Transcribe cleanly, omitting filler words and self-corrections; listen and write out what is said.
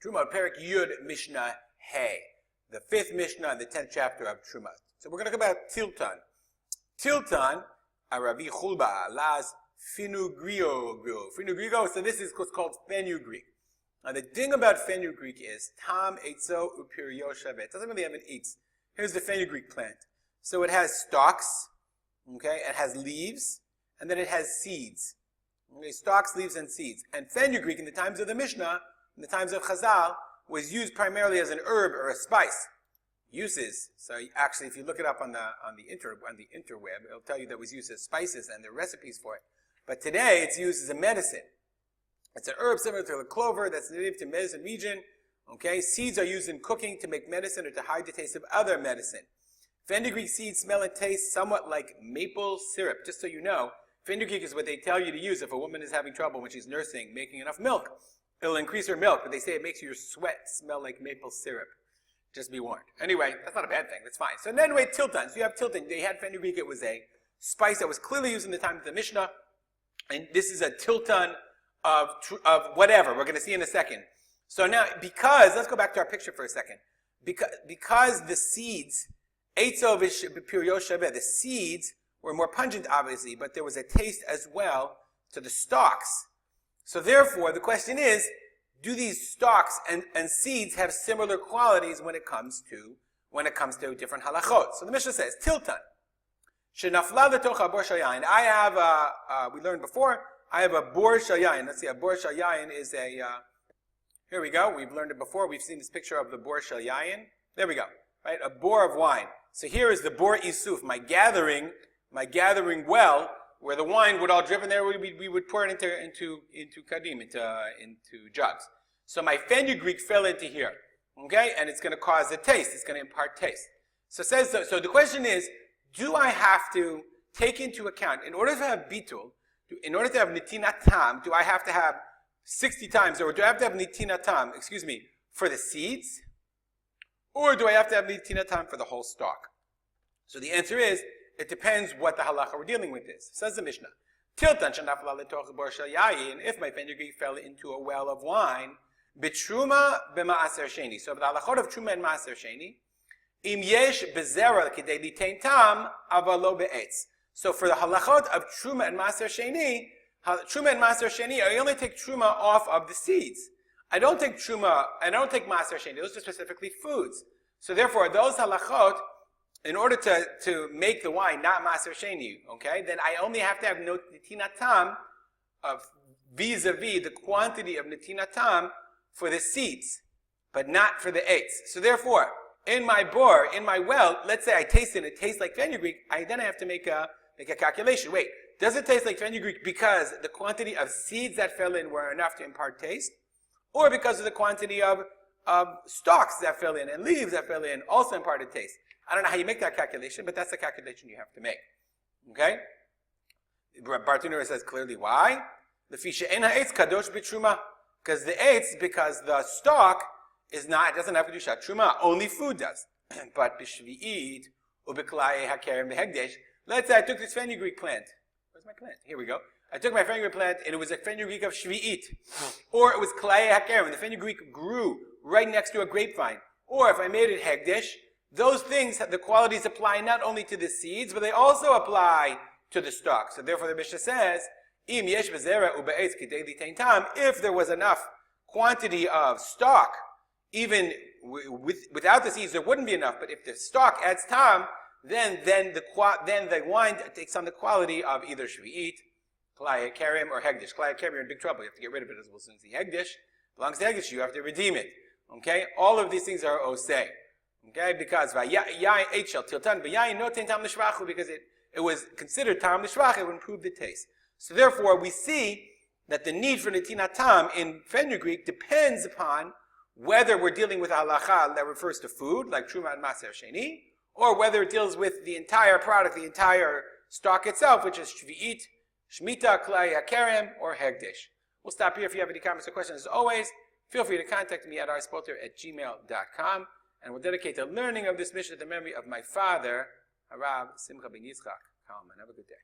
Terumot, Perek Yud, Mishnah Hey, the 5th Mishnah in the 10th chapter of Terumot. So we're going to talk about Tiltan. Tiltan, Aravi Chulba, Las fenugreek. So this is what's called fenugreek. Now the thing about fenugreek is, Tam Eitzo Upiryo Shavet. It doesn't really have an eitz. Here's the fenugreek plant. So it has stalks, okay, it has leaves, and then it has seeds. Okay, stalks, leaves, and seeds. And fenugreek in the times of the Mishnah, in the times of Chazal, was used primarily as an herb or a spice. Uses. So actually, if you look it up on the interweb, it'll tell you that it was used as spices and there are recipes for it. But today, it's used as a medicine. It's an herb similar to the clover that's native to medicine region. Okay, seeds are used in cooking to make medicine or to hide the taste of other medicine. Fenugreek seeds smell and taste somewhat like maple syrup. Just so you know, fenugreek is what they tell you to use if a woman is having trouble when she's nursing, making enough milk. It'll increase her milk, but they say it makes your sweat smell like maple syrup. Just be warned. Anyway, that's not a bad thing. That's fine. So anyway, tiltan. So you have tiltan. They had fenugreek. It was a spice that was clearly used in the time of the Mishnah. And this is a tiltan of whatever. We're going to see in a second. So now, let's go back to our picture for a second. Because the seeds, the seeds were more pungent, obviously, but there was a taste as well to the stalks. So therefore, the question is, do these stalks and seeds have similar qualities when it comes to different halachot? So the Mishnah says, Tiltan. I have we learned before, I have a bor shayayin. Let's see, a bor shayayin is here we go. We've learned it before. We've seen this picture of the bor shayayin. There we go. Right? A bor of wine. So here is the bor isuf, my gathering well, where the wine would all drip, and there we would pour it into kadim, into jugs. So my fenugreek fell into here, okay, and it's going to cause a taste. It's going to impart taste. So the question is, do I have to take into account, in order to have bitul, in order to have nitinat tam, do I have to have 60 times, or do I have to have nitinat tam, for the seeds, or do I have to have nitinat tam for the whole stalk? So the answer is, it depends what the halacha we're dealing with is. Says the Mishnah, Tiltan shenafla letoch bor shayayin, if my fenugreek fell into a well of wine, bitruma b'maaser sheni. So the halachot of truma and maaser sheni, im yesh bezera k'dei litain tam, avalo be'etz. So for the halachot of truma and maaser sheni, I only take truma off of the seeds. I don't take maaser sheni. Those are specifically foods. So therefore, those halachot, in order to make the wine not maaser sheni, okay, then I only have to have nitinat tam of vis-a-vis the quantity of nitinat tam for the seeds, but not for the eitz. So therefore, in my well, let's say I taste it, it tastes like fenugreek, then I have to make a calculation. Wait, does it taste like fenugreek because the quantity of seeds that fell in were enough to impart taste? Or because of the quantity of stalks that fell in and leaves that fell in also imparted taste? I don't know how you make that calculation, but that's the calculation you have to make. Okay? Bartuner says clearly why. Because the stalk doesn't have kedusha. Truma, only food does. But b'shvi'it u'b'klai hakerem behegdesh. Let's say I took this fenugreek plant. Where's my plant? Here we go. I took my fenugreek plant and it was a fenugreek of shvi'it. Or it was klai hakerem. The fenugreek grew right next to a grapevine. Or if I made it hegdesh, those things, the qualities apply not only to the seeds, but they also apply to the stalk. So therefore the Mishnah says, Im yesh v'zera u'ba'etz k'dei litain tam, if there was enough quantity of stalk, even without the seeds there wouldn't be enough, but if the stalk adds tam, then the wine takes on the quality of either shvi'it, klai karim, or hegdish. Klai karim, you're in big trouble. You have to get rid of it as well. Since the hegdish belongs to hegdish, you have to redeem it. Okay? All of these things are osei. Okay, because because it was considered tam l'shvach, it would improve the taste. So therefore, we see that the need for nitinat tam in fenugreek depends upon whether we're dealing with halacha that refers to food, like truma and maaser sheni, or whether it deals with the entire product, the entire stock itself, which is shvi'it, shmita, klai hakerem, or hegdish. We'll stop here. If you have any comments or questions, as always, feel free to contact me at rspotter@gmail.com. And we'll dedicate the learning of this mission to the memory of my father, Harav Simcha ben Yitzchak Kalman. Have a good day.